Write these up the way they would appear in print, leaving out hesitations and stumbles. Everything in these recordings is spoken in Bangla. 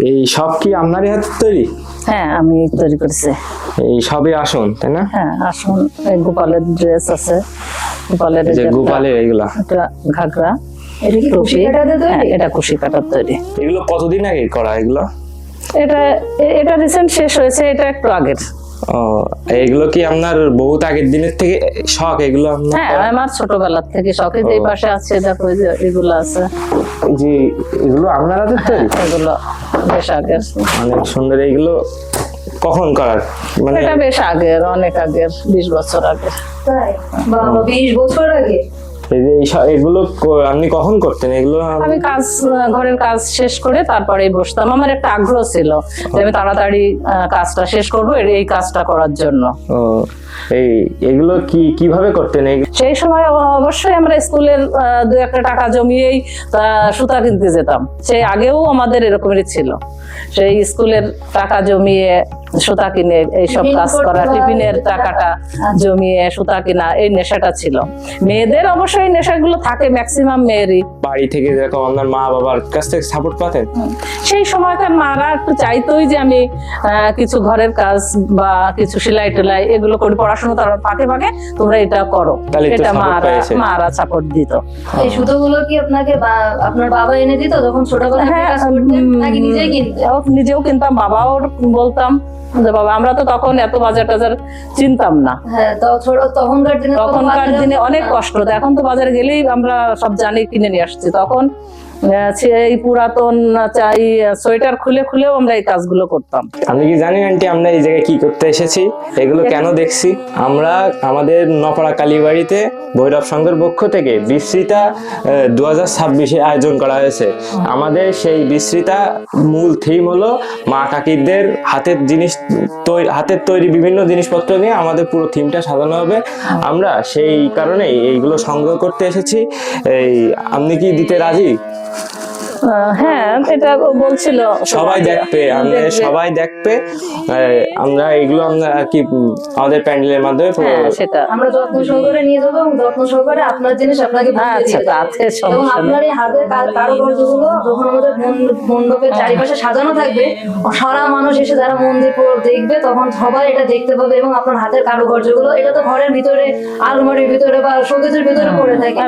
এই সব কি আপনারই হাতে তৈরি? হ্যাঁ, আমি তৈরি করেছি। এই সবই আসন, তাই না? হ্যাঁ, আসুন। এই গোপালের ড্রেস আছে, গোপালের এই যে গোপালের এগুলা, এটা ঘাগরা, এটা কি কুশি কাটাতে তৈরি? হ্যাঁ, এটা কুশি কাটার তৈরি। এগুলো কতদিন আগে করা এগুলো? এটা এটা রিসেন্ট শেষ হয়েছে, এটা একটু আগের। ও, এগুলো কি আপনার বহুত আগের দিনের থেকে শখ এগুলো আপনার? হ্যাঁ, আমার ছোটবেলার থেকে শখে। যে পাশে আছে দেখো, এই যে এগুলো আছে, জি, এগুলো আপনার হাতে তৈরি? এগুলো বেশ আগের। অনেক সুন্দর। এগুলো কখন করার মানে? এটা বেশ আগের, অনেক আগের, 20 বছর আগের। তাই? বাবা, 20 বছর আগে? এই যে এগুলো আপনি কখন করতেন এগুলো? আমি ঘরের কাজ শেষ করে তারপরে বসতাম। আমার একটা আগ্রহ ছিল যে আমি তাড়াতাড়ি কাজটা শেষ করবো, এই কাজটা করার জন্য। ও, এগুলো কিভাবে করতেন? সেই সময় অবশ্যই আমরা স্কুলের 2-1 টাকা জমিয়েই সুতা কিনতে যেতাম। সেই আগেও আমাদের এরকমেরই ছিল, সেই স্কুলের টাকা জমিয়ে সুতা কিনে এইসব কাজ করা, টিফিনের টাকাটা জমিয়ে সুতা কিনা, এই নেশাটা ছিল। মেয়েদের অবশ্যই নেশাগুলো থাকে, ম্যাক্সিমাম মেয়েরই। বাড়ি থেকে যেরকম আপনার মা বাবার কাছ থেকে সাপোর্ট পাতেন? সেই সময়কার মারা একটু চাইতোই যে আমি কিছু ঘরের কাজ বা কিছু সেলাই টেলাই এগুলো করি, পড়াশোনা তার ফাঁকে ফাঁকে তোমরা এটা করো, এটা মারা সাপোর্ট দিত। এই সুতোগুলো কি আপনাকে আপনার বাবা এনে দিত যখন ছোটবেলা থেকে কাজ করতেন, নাকি নিজেই কিনতেন? নিজেও কিনতাম, বাবাও বলতাম যে বাবা, আমরা তো তখন এত বাজার টাজার চিনতাম না। হ্যাঁ, তখনকার দিনে অনেক কষ্ট হতো। এখন তো বাজারে গেলেই আমরা সব জানি, কিনে নিয়ে আসছি। তখন এই পুরাতন চাই সোয়েটার খুলে খুলেও আমরা এই কাজগুলো করতাম। আপনি কি জানেন আন্টি, আমরা এই জায়গায় কি করতে এসেছি, এগুলো কেন দেখছি? আমরা আমাদের নপাড়া কালীবাড়িতে ভৈরব সংঘের পক্ষ থেকে বিশ্রিতা 2026 আয়োজন করা হয়েছে। আমাদের সেই বিশ্রিতা মূল থিম হলো মা কাকিদের হাতের তৈরি বিভিন্ন জিনিসপত্র নিয়ে আমাদের পুরো থিমটা সাজানো হবে। আমরা সেই কারণেই এইগুলো সংগ্রহ করতে এসেছি। আপনি কি দিতে রাজি? হ্যাঁ, এটা বলছিল সবাই দেখবে, আমরা এইগুলো আমরা কি আমাদের প্যান্ডেলের মাধ্যমে সেটা আমরা যত্ন সহকারে নিয়ে যাবো, এবং যত্ন সহকারে আপনার জিনিস আপনাকে এবং আপনার এই হাতের কারুকার্যগুলো যখন আমাদের মণ্ডপের চারিপাশে সাজানো থাকবে, সারা মানুষ এসে যারা মন্দির দেখবে তখন সবাই এটা দেখতে পাবে। এবং আপনার হাতের কারুকার্যগুলো, এটা তো ঘরের ভিতরে আলমারির ভিতরে বা শোকেসের ভিতরে পড়ে থাকে,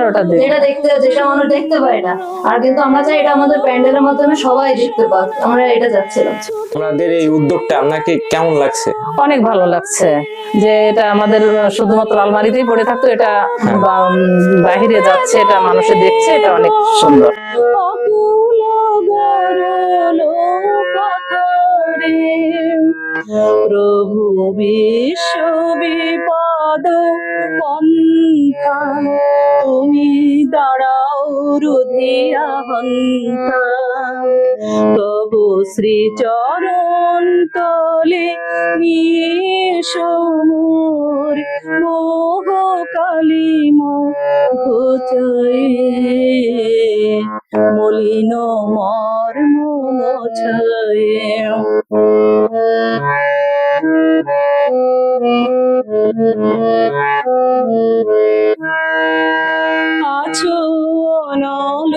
এটা দেখতে যেসব মানুষ দেখতে পায় না। আর কিন্তু আমরা চাই এটা আমাদের প্যান্ডেলের মাধ্যমে সবাই দেখতে পাক। আমরা এটা যাচ্ছিলাম। আপনাদের এই উদ্যোগটা আপনাকে কেমন লাগছে? অনেক ভালো লাগছে যে এটা আমাদের শুধুমাত্র আলমারিতেই পড়ে থাকতো, এটা বাহিরে যাচ্ছে, এটা মানুষে দেখছে, এটা অনেক সুন্দর। প্রভু বিশ্ব বিপদ পন্থা, তুমি দাঁড়াও রুধিয়া হন্তা, তবু শ্রী চরণ তলে নিশোর মোহ কালিম ঘোচায়, মলিন মর্ম মোছায়। আছো অনল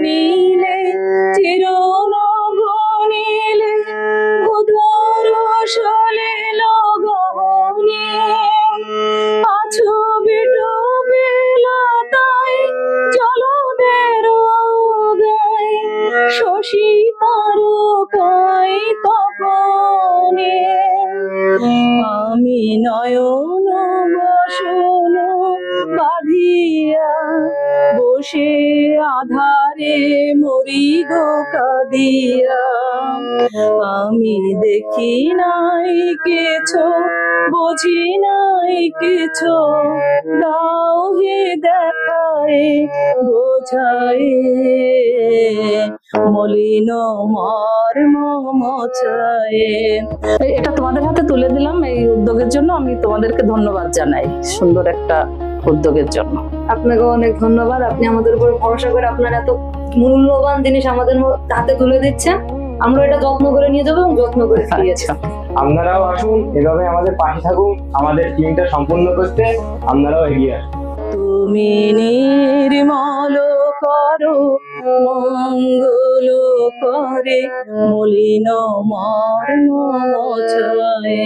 নীলে চির নগনীলে, উদর সলিল গহনে, আছো বিটু বেলতায় জলদের গায়, শশী তারকায় তপনে, আমি নয়ন বসন বাঁধিয়া বসে আধারে মরি গো কাঁদিয়া, আমি দেখি নাই কিছু, বুঝি নাই কিছু, দাও হে দেখায় বোঝায়, মলিন মর্ম মোছায়। এটা তোমাদের হাতে তুলে দিলাম। এই উদ্যোগের জন্য আমি তোমাদেরকে ধন্যবাদ জানাই, সুন্দর একটা উদ্যোগের জন্য। আপনাকে অনেক ধন্যবাদ। আপনি আমাদের উপর ভরসা করে আপনার এত মূল্যবান জিনিস আমাদের হাতে তুলে দিচ্ছেন। আমরা এটা যত্ন করে নিয়ে যাবো এবং যত্ন করে ফিরিয়েছি। আপনারাও আসুন, এভাবে আমাদের পাশে থাকুন, আমাদের টিমটা সম্পূর্ণ করতে আপনারাও এগিয়ে আসুন। তুমি নির্মল করো মঙ্গল করে মলিন মর্ম মোছায়,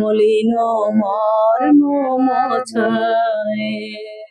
মলিন মর্ম মোছায়।